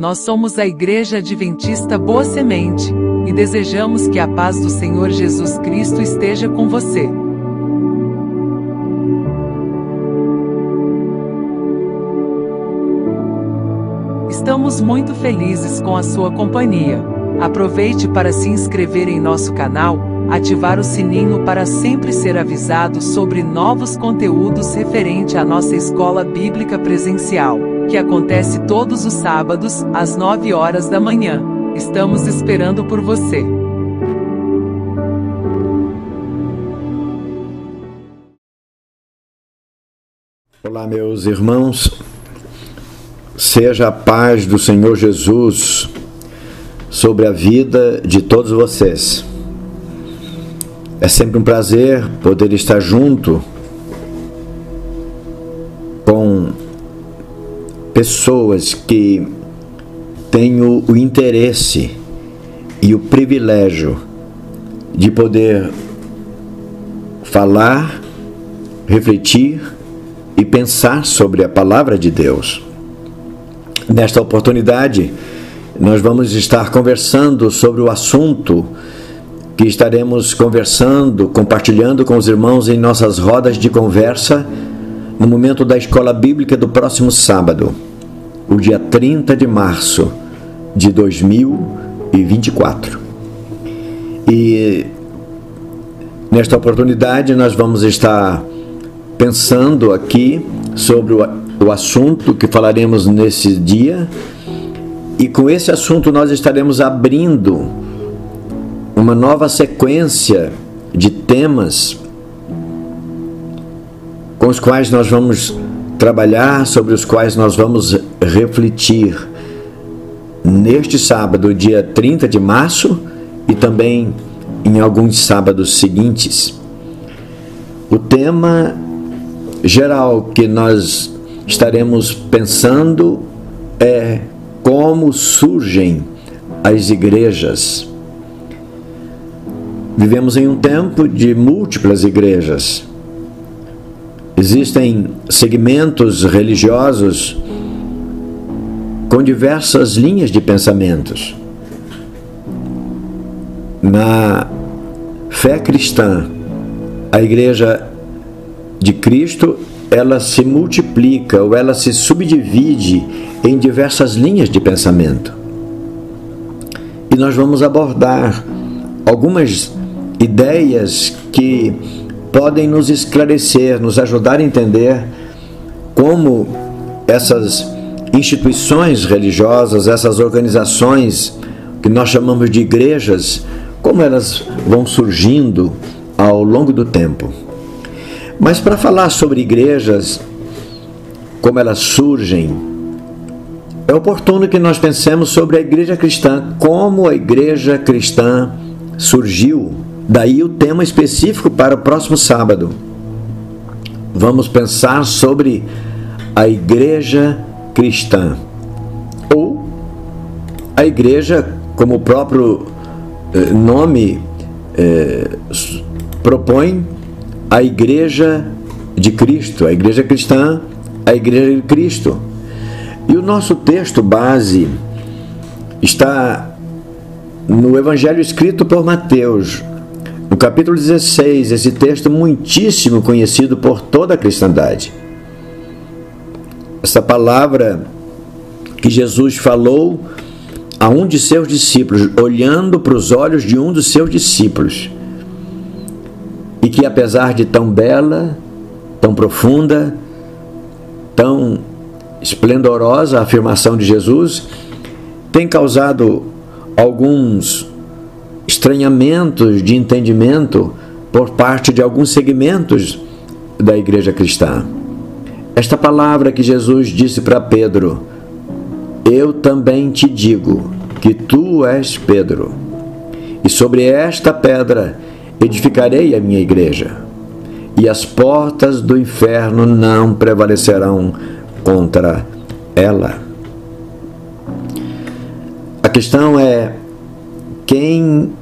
Nós somos a Igreja Adventista Boa Semente e desejamos que a paz do Senhor Jesus Cristo esteja com você. Estamos muito felizes com a sua companhia. Aproveite para se inscrever em nosso canal, ativar o sininho para sempre ser avisado sobre novos conteúdos referente à nossa escola bíblica presencial, que acontece todos os sábados, às 9 horas da manhã. Estamos esperando por você. Olá, meus irmãos. Seja a paz do Senhor Jesus sobre a vida de todos vocês. É sempre um prazer poder estar junto com pessoas que têm o interesse e o privilégio de poder falar, refletir e pensar sobre a palavra de Deus. Nesta oportunidade, nós vamos estar conversando sobre o assunto que estaremos conversando, compartilhando com os irmãos em nossas rodas de conversa no momento da Escola Bíblica do próximo sábado, o dia 30 de março de 2024. E nesta oportunidade nós vamos estar pensando aqui sobre o assunto que falaremos nesse dia, e com esse assunto nós estaremos abrindo uma nova sequência de temas com os quais nós vamos trabalhar, sobre os quais nós vamos refletir neste sábado, dia 30 de março, e também em alguns sábados seguintes. O tema geral que nós estaremos pensando é como surgem as igrejas. Vivemos em um tempo de múltiplas igrejas. Existem segmentos religiosos com diversas linhas de pensamentos. Na fé cristã, a Igreja de Cristo, ela se multiplica ou ela se subdivide em diversas linhas de pensamento. E nós vamos abordar algumas ideias que podem nos esclarecer, nos ajudar a entender como essas instituições religiosas, essas organizações que nós chamamos de igrejas, como elas vão surgindo ao longo do tempo. Mas para falar sobre igrejas, como elas surgem, é oportuno que nós pensemos sobre a igreja cristã, como a igreja cristã surgiu. Daí o tema específico para o próximo sábado. Vamos pensar sobre a igreja cristã, ou a igreja, como o próprio nome propõe, a igreja de Cristo, a igreja cristã, a igreja de Cristo. E o nosso texto base está no Evangelho escrito por Mateus, no capítulo 16, esse texto muitíssimo conhecido por toda a cristandade. Essa palavra que Jesus falou a um de seus discípulos, olhando para os olhos de um dos seus discípulos, e que apesar de tão bela, tão profunda, tão esplendorosa a afirmação de Jesus, tem causado alguns estranhamentos de entendimento por parte de alguns segmentos da igreja cristã. Esta palavra que Jesus disse para Pedro: eu também te digo que tu és Pedro, e sobre esta pedra edificarei a minha igreja, e as portas do inferno não prevalecerão contra ela. A questão é: quem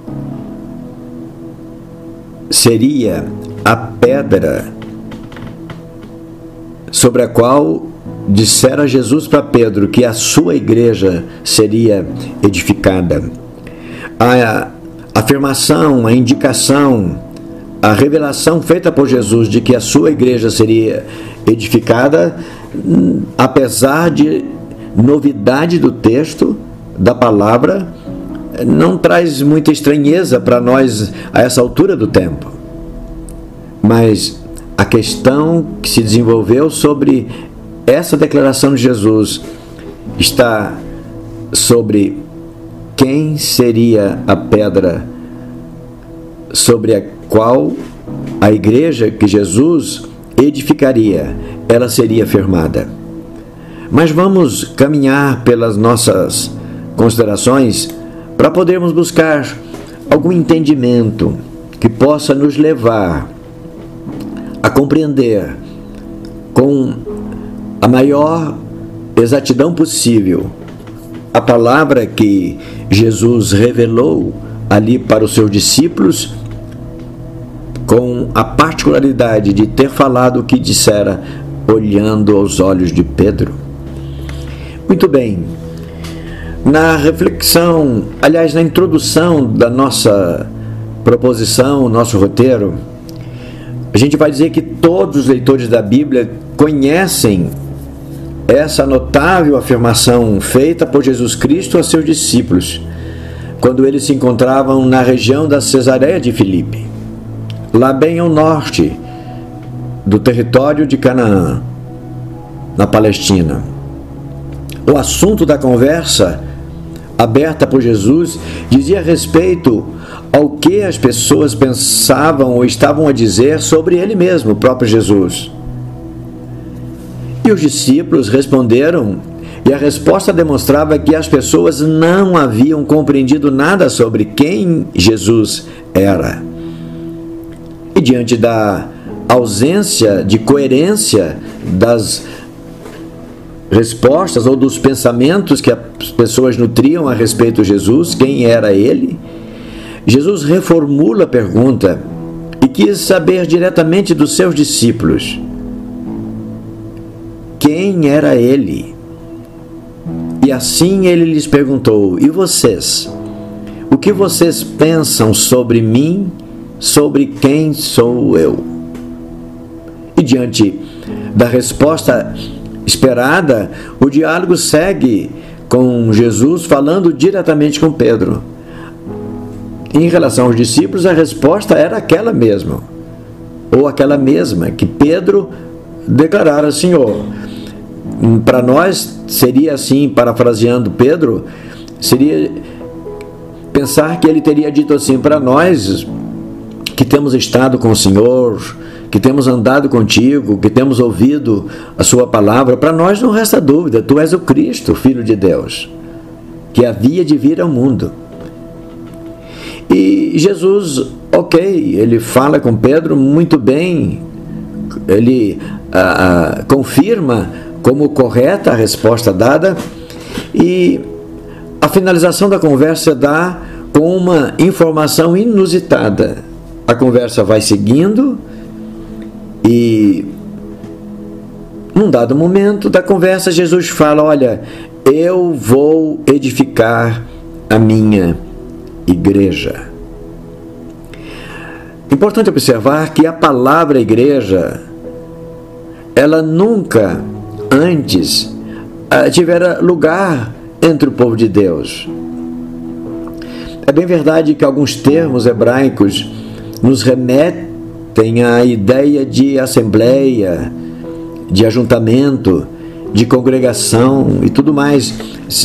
seria a pedra sobre a qual dissera Jesus para Pedro que a sua igreja seria edificada. A afirmação, a indicação, a revelação feita por Jesus de que a sua igreja seria edificada, apesar de novidade do texto, da palavra, não traz muita estranheza para nós a essa altura do tempo. Mas a questão que se desenvolveu sobre essa declaração de Jesus está sobre quem seria a pedra sobre a qual a igreja que Jesus edificaria, ela seria firmada. Mas vamos caminhar pelas nossas considerações para podermos buscar algum entendimento que possa nos levar a compreender com a maior exatidão possível a palavra que Jesus revelou ali para os seus discípulos, com a particularidade de ter falado o que dissera olhando aos olhos de Pedro. Muito bem, na reflexão, aliás, na introdução da nossa proposição, nosso roteiro, a gente vai dizer que todos os leitores da Bíblia conhecem essa notável afirmação feita por Jesus Cristo a seus discípulos, quando eles se encontravam na região da Cesareia de Filipe, lá bem ao norte do território de Canaã, na Palestina. O assunto da conversa aberta por Jesus dizia respeito ao que as pessoas pensavam ou estavam a dizer sobre ele mesmo, o próprio Jesus. E os discípulos responderam, e a resposta demonstrava que as pessoas não haviam compreendido nada sobre quem Jesus era. E diante da ausência de coerência das respostas ou dos pensamentos que as pessoas nutriam a respeito de Jesus, quem era ele, Jesus reformula a pergunta e quis saber diretamente dos seus discípulos quem era ele. E assim ele lhes perguntou: e vocês? O que vocês pensam sobre mim, sobre quem sou eu? E diante da resposta esperada, o diálogo segue com Jesus falando diretamente com Pedro. Em relação aos discípulos, a resposta era aquela mesma, ou aquela mesma que Pedro declarara: Senhor. Para nós seria assim, parafraseando Pedro, seria pensar que ele teria dito assim: para nós que temos estado com o Senhor, que temos andado contigo, que temos ouvido a sua palavra, para nós não resta dúvida, tu és o Cristo, Filho de Deus, que havia de vir ao mundo. E Jesus, ele fala com Pedro muito bem, ele confirma como correta a resposta dada, e a finalização da conversa dá com uma informação inusitada. A conversa vai seguindo e, num dado momento da conversa, Jesus fala: olha, eu vou edificar a minha igreja. Importante observar que a palavra igreja, ela nunca antes tivera lugar entre o povo de Deus. É bem verdade que alguns termos hebraicos nos remetem à ideia de assembleia, de ajuntamento, de congregação e tudo mais,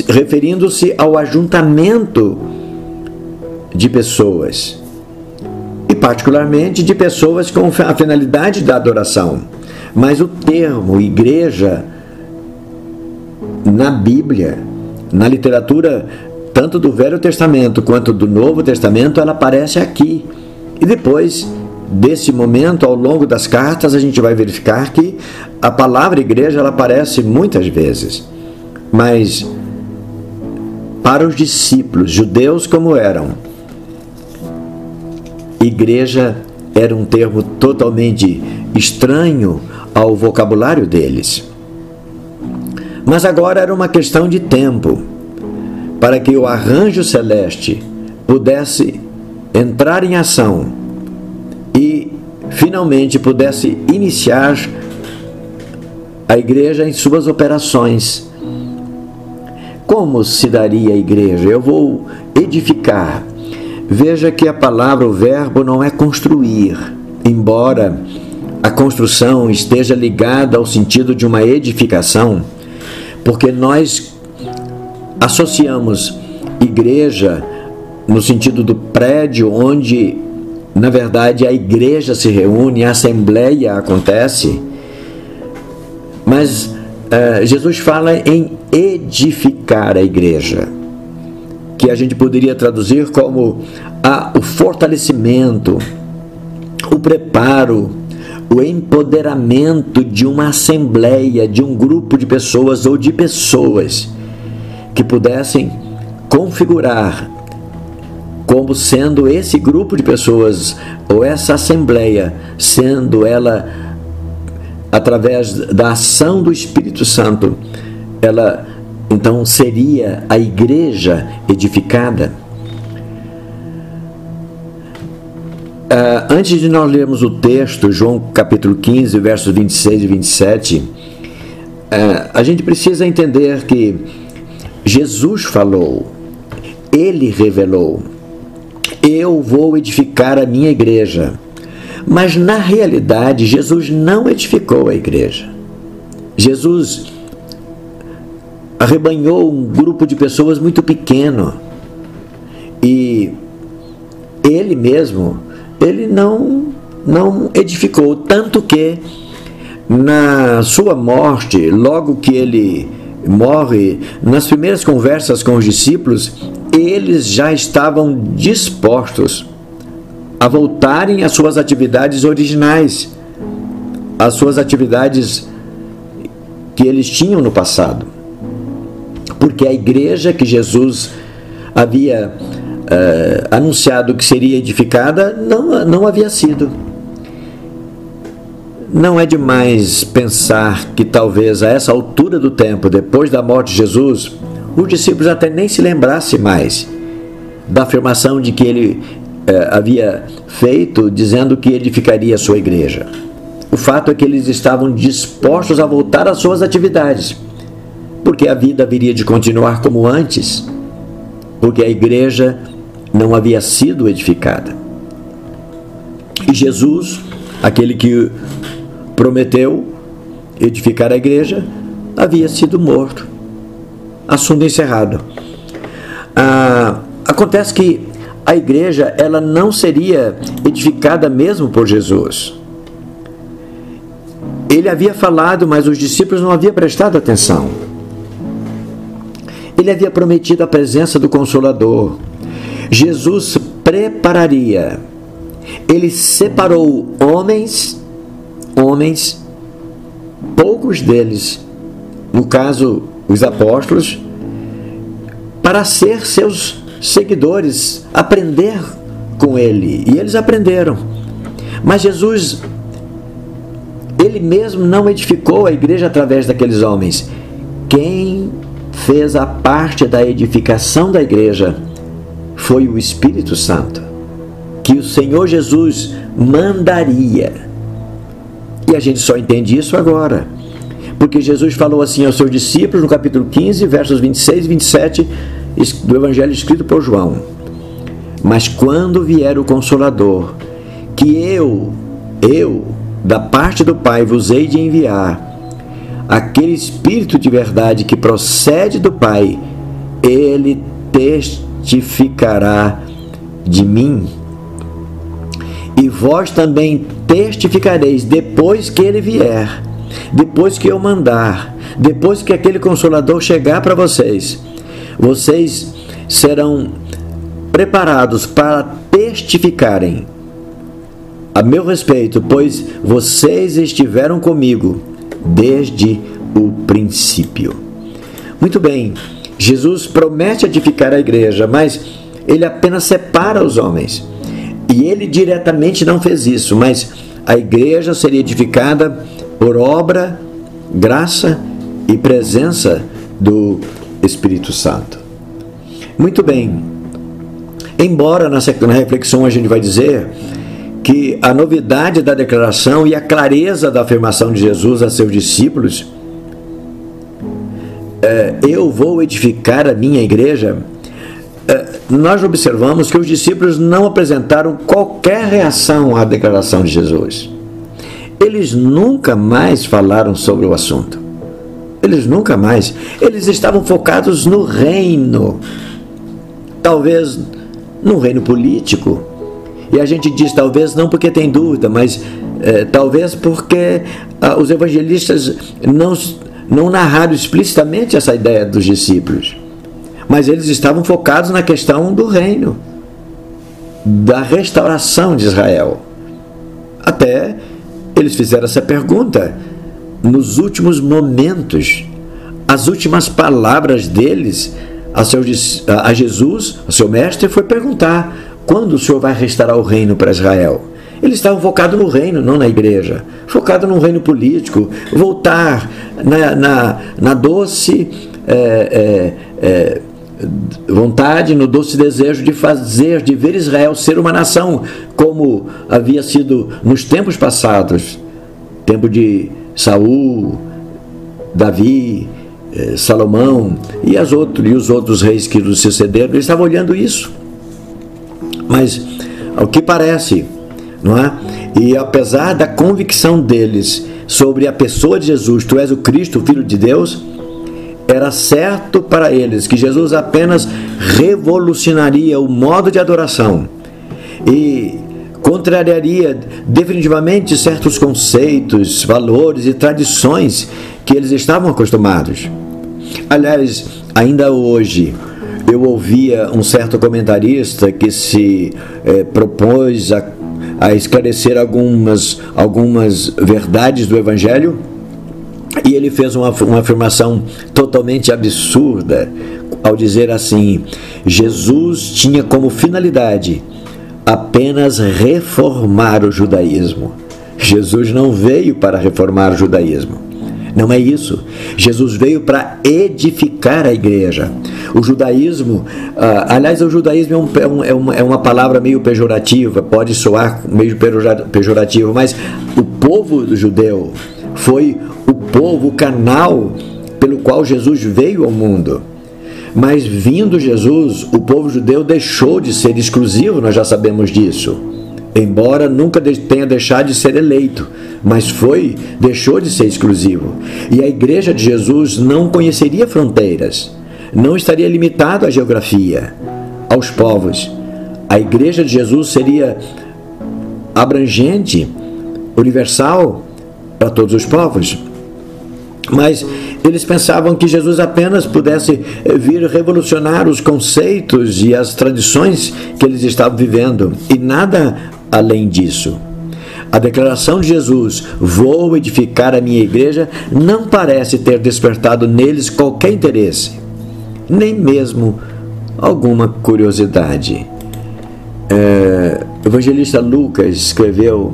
referindo-se ao ajuntamento de pessoas, e particularmente de pessoas com a finalidade da adoração. Mas o termo igreja, na Bíblia, na literatura, tanto do Velho Testamento quanto do Novo Testamento, ela aparece aqui. E depois desse momento, ao longo das cartas, a gente vai verificar que a palavra igreja, ela aparece muitas vezes. Mas para os discípulos, judeus como eram, igreja era um termo totalmente estranho ao vocabulário deles. Mas agora era uma questão de tempo para que o arranjo celeste pudesse entrar em ação e finalmente pudesse iniciar a igreja em suas operações. Como se daria a igreja? Eu vou edificar. Veja que a palavra, o verbo, não é construir, embora a construção esteja ligada ao sentido de uma edificação, porque nós associamos igreja no sentido do prédio onde, na verdade, a igreja se reúne, a assembleia acontece, mas Jesus fala em edificar a igreja, que a gente poderia traduzir como o fortalecimento, o preparo, o empoderamento de uma assembleia, de um grupo de pessoas ou de pessoas que pudessem configurar como sendo esse grupo de pessoas ou essa assembleia, sendo ela através da ação do Espírito Santo, ela então seria a igreja edificada. Antes de nós lermos o texto, João capítulo 15, versos 26 e 27, a gente precisa entender que Jesus falou, Ele revelou, eu vou edificar a minha igreja. Mas na realidade, Jesus não edificou a igreja. Jesus arrebanhou um grupo de pessoas muito pequeno e Ele mesmo, Ele não edificou, tanto que na sua morte, logo que Ele morre, nas primeiras conversas com os discípulos, eles já estavam dispostos a voltarem às suas atividades originais, às suas atividades que eles tinham no passado. Porque a igreja que Jesus havia anunciado que seria edificada não havia sido. Não é demais pensar que talvez a essa altura do tempo, depois da morte de Jesus, os discípulos até nem se lembrassem mais da afirmação de que ele havia feito, dizendo que edificaria a sua igreja. O fato é que eles estavam dispostos a voltar às suas atividades, porque a vida haveria de continuar como antes, porque a igreja não havia sido edificada. E Jesus, aquele que prometeu edificar a igreja, havia sido morto. Assunto encerrado. Acontece que a igreja ela não seria edificada mesmo por Jesus. Ele havia falado, mas os discípulos não haviam prestado atenção. Ele havia prometido a presença do Consolador. Jesus prepararia. Ele separou homens, poucos deles, no caso os apóstolos, para ser seus seguidores, aprender com ele. E eles aprenderam. Mas Jesus, ele mesmo não edificou a igreja através daqueles homens. Quem fez a parte da edificação da igreja foi o Espírito Santo, que o Senhor Jesus mandaria. E a gente só entende isso agora, porque Jesus falou assim aos seus discípulos no capítulo 15, versos 26 e 27 do Evangelho escrito por João: mas quando vier o Consolador, que eu, da parte do Pai, vos hei de enviar, aquele Espírito de verdade que procede do Pai, ele testificará de mim. E vós também testificareis depois que ele vier, depois que eu mandar, depois que aquele Consolador chegar para vocês. Vocês serão preparados para testificarem a meu respeito, pois vocês estiveram comigo desde o princípio. Muito bem, Jesus promete edificar a igreja, mas ele apenas separa os homens. E ele diretamente não fez isso, mas a igreja seria edificada por obra, graça e presença do Espírito Santo. Muito bem. Embora na reflexão a gente vai dizer que a novidade da declaração e a clareza da afirmação de Jesus a seus discípulos, eu vou edificar a minha igreja, nós observamos que os discípulos não apresentaram qualquer reação à declaração de Jesus. Eles nunca mais falaram sobre o assunto. Eles nunca mais. Eles estavam focados no reino. Talvez no reino político. E a gente diz talvez não porque tem dúvida, mas talvez porque os evangelistas não narraram explicitamente essa ideia dos discípulos. Mas eles estavam focados na questão do reino, da restauração de Israel. Até eles fizeram essa pergunta nos últimos momentos. As últimas palavras deles a Jesus, a seu mestre, foi perguntar: quando o Senhor vai restaurar o reino para Israel? Eles estavam focados no reino, não na igreja. Focados no reino político. Voltar na doce vontade, no doce desejo de ver Israel ser uma nação, como havia sido nos tempos passados. Tempo de Saul, Davi, Salomão e os outros reis que nos sucederam. Eles estavam olhando isso. Mas, ao que parece, não é? E apesar da convicção deles sobre a pessoa de Jesus, tu és o Cristo, o Filho de Deus, era certo para eles que Jesus apenas revolucionaria o modo de adoração e contrariaria definitivamente certos conceitos, valores e tradições que eles estavam acostumados. Aliás, ainda hoje, eu ouvia um certo comentarista que se propôs a esclarecer algumas verdades do Evangelho, e ele fez uma afirmação totalmente absurda ao dizer assim: Jesus tinha como finalidade apenas reformar o judaísmo. Jesus não veio para reformar o judaísmo. Não é isso. Jesus veio para edificar a igreja. O judaísmo, aliás, o judaísmo é uma palavra meio pejorativa, pode soar meio pejorativo, mas o povo judeu foi o povo, o canal pelo qual Jesus veio ao mundo. Mas vindo Jesus, o povo judeu deixou de ser exclusivo, nós já sabemos disso. Embora nunca tenha deixado de ser eleito, mas deixou de ser exclusivo. E a igreja de Jesus não conheceria fronteiras, não estaria limitado à geografia, aos povos. A igreja de Jesus seria abrangente, universal, para todos os povos. Mas eles pensavam que Jesus apenas pudesse vir revolucionar os conceitos e as tradições que eles estavam vivendo, e nada além disso. A declaração de Jesus, vou edificar a minha igreja, não parece ter despertado neles qualquer interesse, nem mesmo alguma curiosidade. O evangelista Lucas escreveu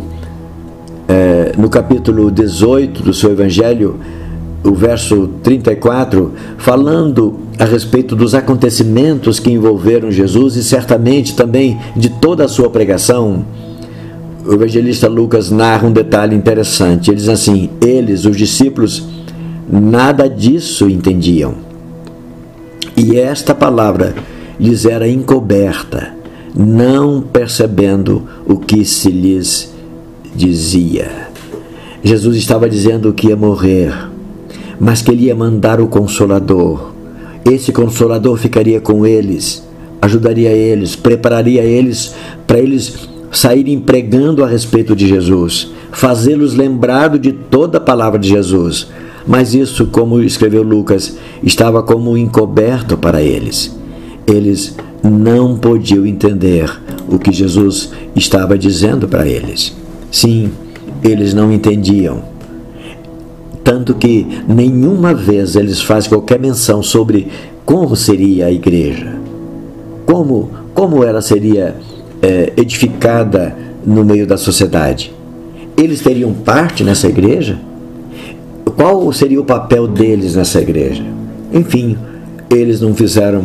no capítulo 18 do seu evangelho, o verso 34, falando a respeito dos acontecimentos que envolveram Jesus e certamente também de toda a sua pregação. O evangelista Lucas narra um detalhe interessante. Ele diz assim: eles, os discípulos, nada disso entendiam. E esta palavra lhes era encoberta, não percebendo o que se lhes dizia. Jesus estava dizendo que ia morrer, mas que ele ia mandar o Consolador. Esse Consolador ficaria com eles, ajudaria eles, prepararia eles para eles saírem pregando a respeito de Jesus, fazê-los lembrar de toda a palavra de Jesus. Mas isso, como escreveu Lucas, estava como encoberto para eles. Eles não podiam entender o que Jesus estava dizendo para eles. Sim, eles não entendiam. Tanto que nenhuma vez eles fazem qualquer menção sobre como seria a igreja, como ela seria edificada no meio da sociedade. Eles teriam parte nessa igreja? qual seria o papel deles nessa igreja? Enfim, eles não fizeram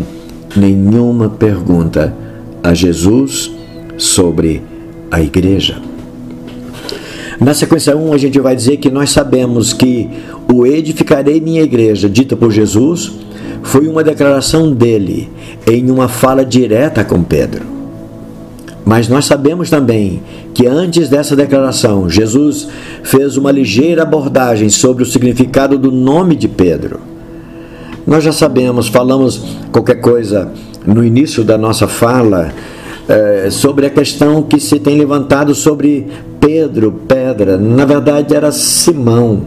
nenhuma pergunta a Jesus sobre a igreja. Na sequência 1, a gente vai dizer que nós sabemos que o edificarei minha igreja, dita por Jesus, foi uma declaração dele em uma fala direta com Pedro. Mas nós sabemos também que antes dessa declaração, Jesus fez uma ligeira abordagem sobre o significado do nome de Pedro. Nós já sabemos, falamos qualquer coisa no início da nossa fala, sobre a questão que se tem levantado sobre Pedro, pedra. Na verdade era Simão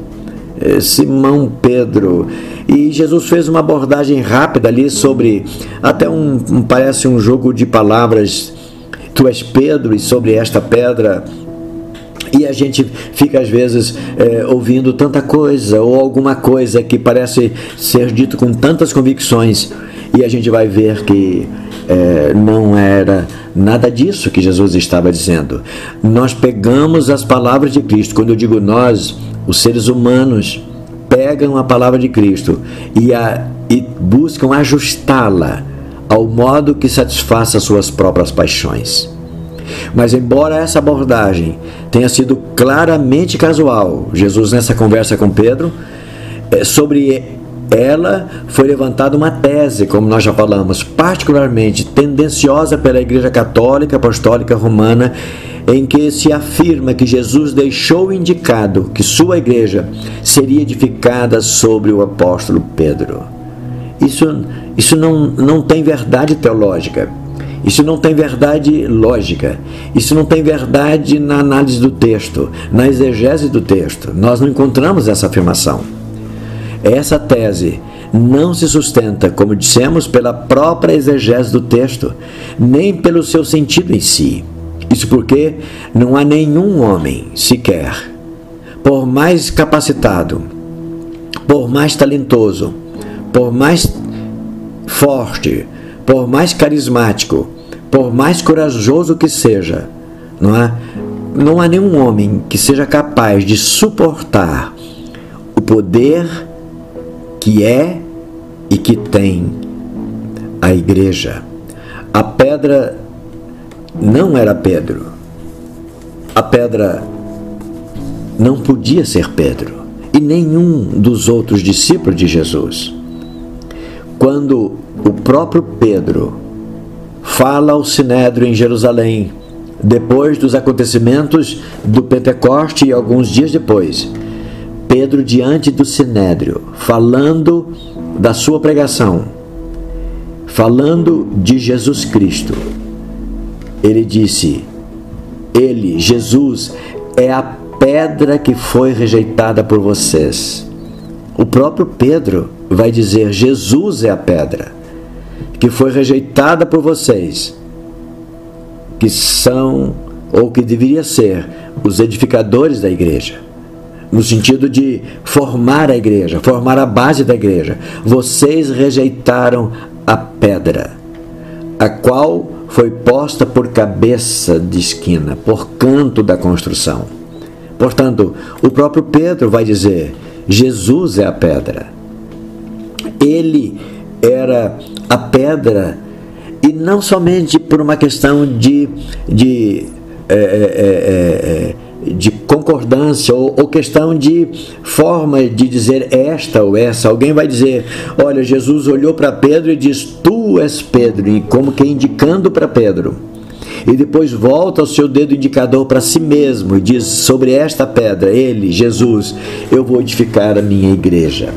Pedro. E Jesus fez uma abordagem rápida ali sobre, até parece um jogo de palavras, tu és Pedro, e sobre esta pedra. E a gente fica às vezes ouvindo tanta coisa, ou alguma coisa que parece ser dito com tantas convicções, e a gente vai ver que não era nada disso que Jesus estava dizendo. Nós pegamos as palavras de Cristo. Quando eu digo nós, os seres humanos pegam a palavra de Cristo e buscam ajustá-la ao modo que satisfaça suas próprias paixões. Mas embora essa abordagem tenha sido claramente casual, Jesus nessa conversa com Pedro, sobre ela foi levantada uma tese, como nós já falamos, particularmente tendenciosa pela Igreja Católica Apostólica Romana, em que se afirma que Jesus deixou indicado que sua igreja seria edificada sobre o apóstolo Pedro. Isso não tem verdade teológica, isso não tem verdade lógica, isso não tem verdade na análise do texto, na exegese do texto. Nós não encontramos essa afirmação. Essa tese não se sustenta, como dissemos, pela própria exegese do texto, nem pelo seu sentido em si. Isso porque não há nenhum homem sequer, por mais capacitado, por mais talentoso, por mais forte, por mais carismático, por mais corajoso que seja, não há nenhum homem que seja capaz de suportar o poder que é e que tem a igreja. A pedra não era Pedro. A pedra não podia ser Pedro e nenhum dos outros discípulos de Jesus. Quando o próprio Pedro fala ao Sinédrio em Jerusalém, depois dos acontecimentos do Pentecoste e alguns dias depois, Pedro diante do Sinédrio, falando da sua pregação, falando de Jesus Cristo, ele disse, Jesus, é a pedra que foi rejeitada por vocês. O próprio Pedro vai dizer, Jesus é a pedra que foi rejeitada por vocês, que são, ou que deveria ser, os edificadores da igreja, no sentido de formar a igreja, formar a base da igreja. Vocês rejeitaram a pedra, a qual foi posta por cabeça de esquina, por canto da construção. Portanto, o próprio Pedro vai dizer, Jesus é a pedra. Ele era a pedra, e não somente por uma questão de concordância ou questão de forma de dizer esta ou essa. Alguém vai dizer, olha, Jesus olhou para Pedro e diz, tu és Pedro, e como que indicando para Pedro, e depois volta o seu dedo indicador para si mesmo e diz, sobre esta pedra, ele, Jesus, eu vou edificar a minha igreja.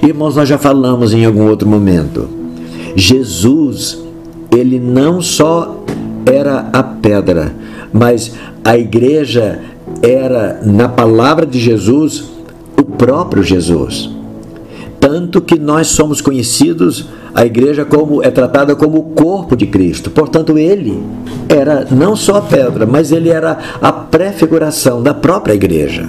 Irmãos, nós já falamos em algum outro momento, Jesus, ele não só era a pedra, mas a igreja era, na palavra de Jesus, o próprio Jesus. Tanto que nós somos conhecidos, a igreja é tratada como o corpo de Cristo. Portanto, ele era não só a pedra, mas ele era a prefiguração da própria igreja.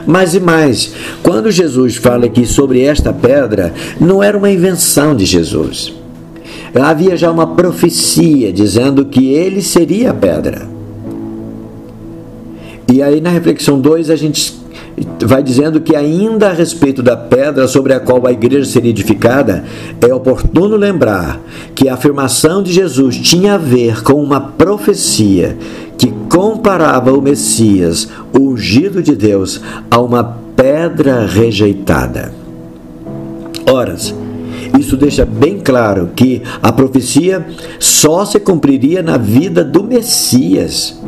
Mas e mais, quando Jesus fala aqui sobre esta pedra, não era uma invenção de Jesus. Havia já uma profecia dizendo que ele seria a pedra. E aí na reflexão 2 a gente vai dizendo que ainda a respeito da pedra sobre a qual a igreja seria edificada, é oportuno lembrar que a afirmação de Jesus tinha a ver com uma profecia que comparava o Messias, o ungido de Deus, a uma pedra rejeitada. Ora, isso deixa bem claro que a profecia só se cumpriria na vida do Messias.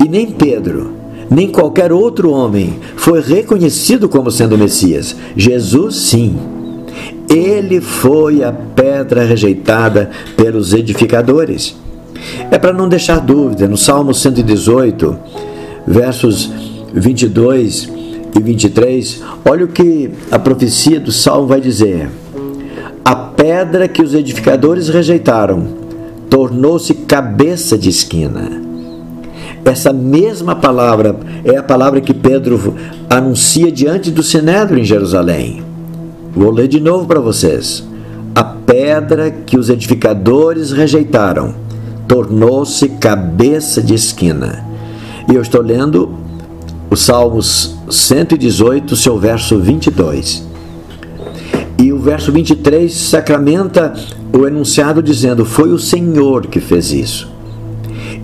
E nem Pedro, nem qualquer outro homem foi reconhecido como sendo Messias. Jesus, sim. Ele foi a pedra rejeitada pelos edificadores. É para não deixar dúvida, no Salmo 118, versos 22 e 23, olha o que a profecia do Salmo vai dizer. A pedra que os edificadores rejeitaram tornou-se cabeça de esquina. Essa mesma palavra é a palavra que Pedro anuncia diante do Sinédrio em Jerusalém. Vou ler de novo para vocês. A pedra que os edificadores rejeitaram tornou-se cabeça de esquina. E eu estou lendo o Salmos 118, seu verso 22. E o verso 23 sacramenta o enunciado dizendo: foi o Senhor que fez isso.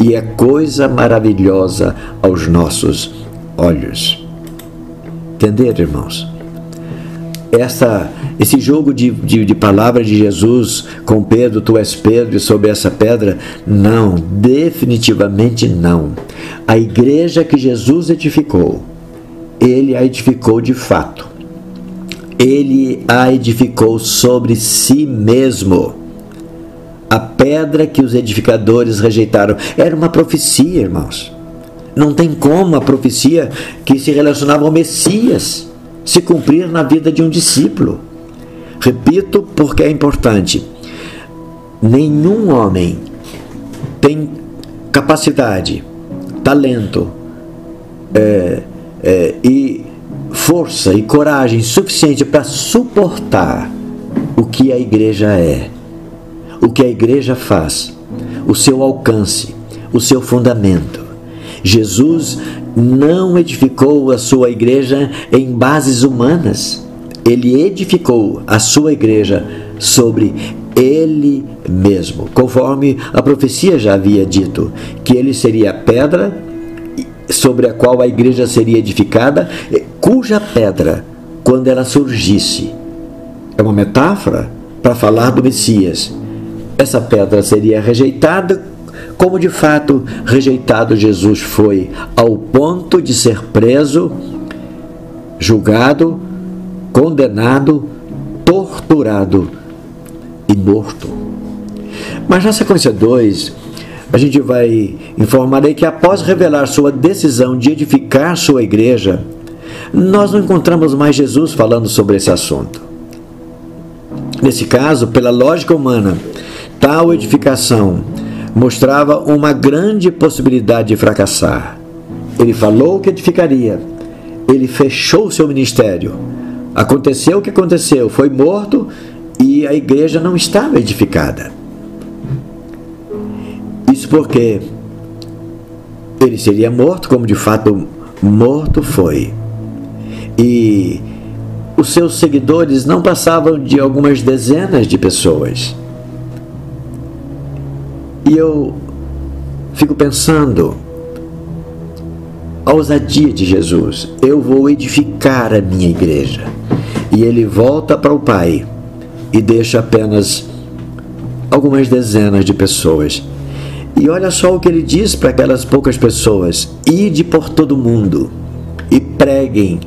E é coisa maravilhosa aos nossos olhos. Entenderam, irmãos? Esse jogo de palavras de Jesus com Pedro, tu és Pedro, e sobre essa pedra, não, definitivamente não. A igreja que Jesus edificou, ele a edificou de fato. Ele a edificou sobre si mesmo. A pedra que os edificadores rejeitaram era uma profecia, irmãos. Não tem como a profecia que se relacionava ao Messias se cumprir na vida de um discípulo. Repito, porque é importante. Nenhum homem tem capacidade, talento e força e coragem suficiente para suportar o que a igreja é, o que a igreja faz, o seu alcance, o seu fundamento. Jesus não edificou a sua igreja em bases humanas. Ele edificou a sua igreja sobre ele mesmo, conforme a profecia já havia dito, que ele seria a pedra sobre a qual a igreja seria edificada, cuja pedra, quando ela surgisse, é uma metáfora para falar do Messias. Essa pedra seria rejeitada, como de fato rejeitado Jesus foi, ao ponto de ser preso, julgado, condenado, torturado e morto. Mas na sequência 2, a gente vai informar aí que após revelar sua decisão de edificar sua igreja, nós não encontramos mais Jesus falando sobre esse assunto. Nesse caso, pela lógica humana, tal edificação mostrava uma grande possibilidade de fracassar. Ele falou que edificaria, ele fechou seu ministério, aconteceu o que aconteceu, foi morto e a igreja não estava edificada. Isso porque ele seria morto, como de fato morto foi. E os seus seguidores não passavam de algumas dezenas de pessoas. E eu fico pensando, a ousadia de Jesus, eu vou edificar a minha igreja. E ele volta para o Pai e deixa apenas algumas dezenas de pessoas. E olha só o que ele diz para aquelas poucas pessoas: ide por todo mundo e preguem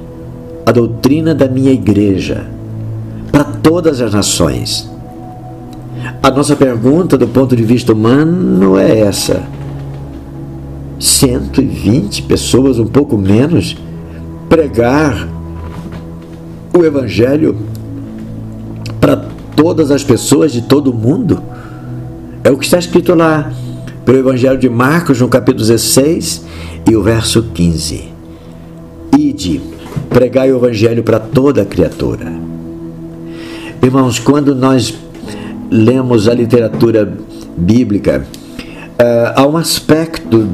a doutrina da minha igreja para todas as nações. A nossa pergunta do ponto de vista humano é essa: 120 pessoas, um pouco menos, pregar o Evangelho para todas as pessoas de todo o mundo? É o que está escrito lá pelo Evangelho de Marcos, no capítulo 16 e o verso 15. Ide, pregai o Evangelho para toda a criatura. Irmãos, quando nós lemos a literatura bíblica, há um aspecto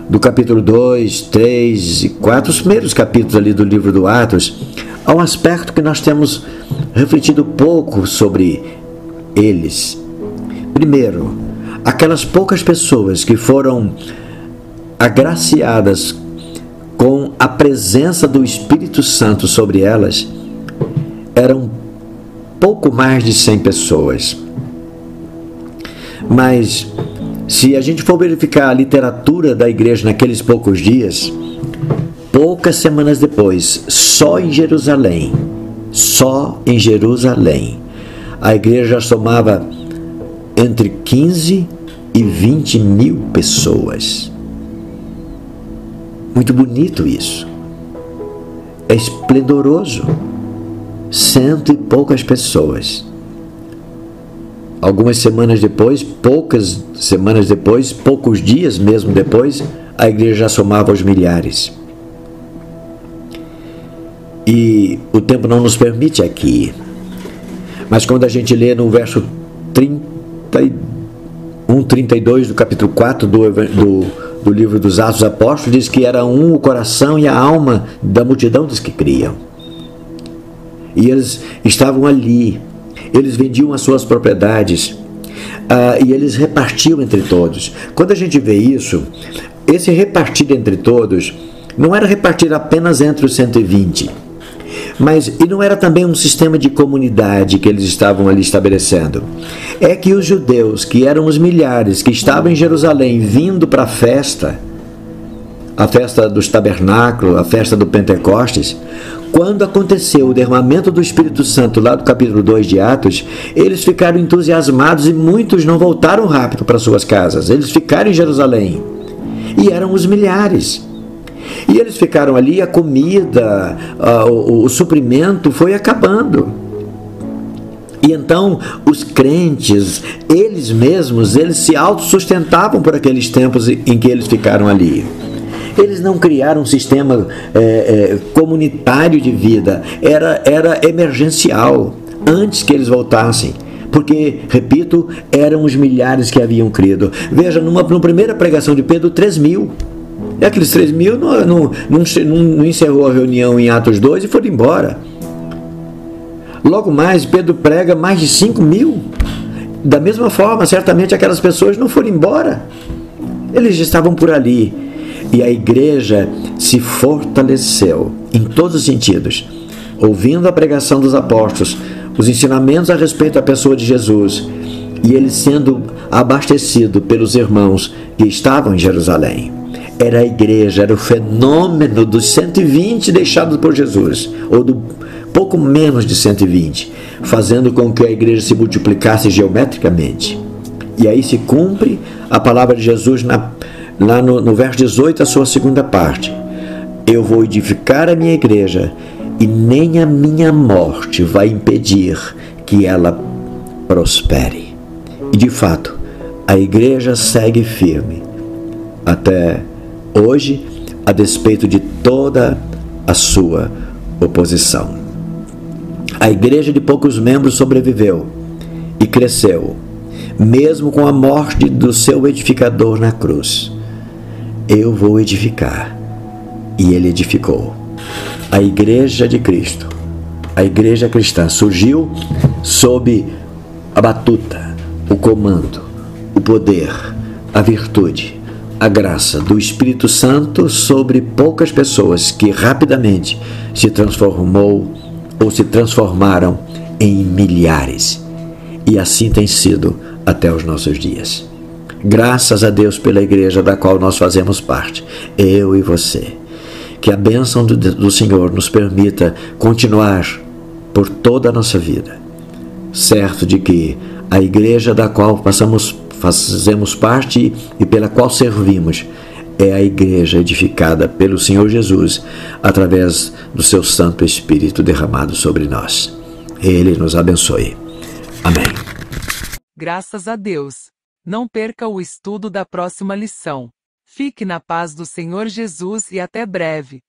do capítulo 2, 3 e 4, os primeiros capítulos ali do livro do Atos, há um aspecto que nós temos refletido pouco sobre eles. Primeiro, aquelas poucas pessoas que foram agraciadas com a presença do Espírito Santo sobre elas, eram pouco mais de 100 pessoas. Mas, se a gente for verificar a literatura da igreja naqueles poucos dias, poucas semanas depois, só em Jerusalém, a igreja somava entre 15 e 20 mil pessoas. Muito bonito isso. É esplendoroso. 100 e poucas pessoas. Algumas semanas depois, poucos dias mesmo depois, a igreja já somava os milhares. E o tempo não nos permite aqui. Mas quando a gente lê no verso 32 do capítulo 4 do livro dos Atos dos Apóstolos, diz que era um o coração e a alma da multidão dos que criam. E eles estavam ali, eles vendiam as suas propriedades, e eles repartiam entre todos. Quando a gente vê isso, esse repartir entre todos não era repartir apenas entre os 120, e não era também um sistema de comunidade que eles estavam ali estabelecendo. É que os judeus, que eram os milhares, que estavam em Jerusalém vindo para a festa dos tabernáculos, a festa do Pentecostes, quando aconteceu o derramamento do Espírito Santo lá do capítulo 2 de Atos, eles ficaram entusiasmados e muitos não voltaram rápido para suas casas. Eles ficaram em Jerusalém e eram os milhares. E eles ficaram ali, a comida, o suprimento foi acabando. E então os crentes, eles mesmos, eles se autossustentavam por aqueles tempos em que eles ficaram ali. Eles não criaram um sistema comunitário de vida, era emergencial, antes que eles voltassem. Porque, repito, eram os milhares que haviam crido. Veja, numa primeira pregação de Pedro, 3.000. E aqueles 3.000 não encerrou a reunião em Atos 2 e foram embora. Logo mais, Pedro prega mais de 5.000. Da mesma forma, certamente aquelas pessoas não foram embora. Eles estavam por ali. E a igreja se fortaleceu em todos os sentidos, ouvindo a pregação dos apóstolos, os ensinamentos a respeito da pessoa de Jesus, e ele sendo abastecido pelos irmãos que estavam em Jerusalém. Era a igreja, era o fenômeno dos 120 deixados por Jesus, ou do pouco menos de 120, fazendo com que a igreja se multiplicasse geometricamente. E aí se cumpre a palavra de Jesus lá no verso 18, a sua segunda parte. Eu vou edificar a minha igreja e nem a minha morte vai impedir que ela prospere. E de fato, a igreja segue firme até hoje, a despeito de toda a sua oposição. A igreja de poucos membros sobreviveu e cresceu, mesmo com a morte do seu edificador na cruz. Eu vou edificar. E ele edificou. A igreja de Cristo, a igreja cristã, surgiu sob a batuta, o comando, o poder, a virtude, a graça do Espírito Santo sobre poucas pessoas que rapidamente se transformaram em milhares. E assim tem sido até os nossos dias. Graças a Deus pela igreja da qual nós fazemos parte, eu e você. Que a bênção do Senhor nos permita continuar por toda a nossa vida, certo de que a igreja da qual fazemos parte e pela qual servimos é a igreja edificada pelo Senhor Jesus através do seu Santo Espírito derramado sobre nós. Ele nos abençoe. Amém. Graças a Deus. Não perca o estudo da próxima lição. Fique na paz do Senhor Jesus e até breve.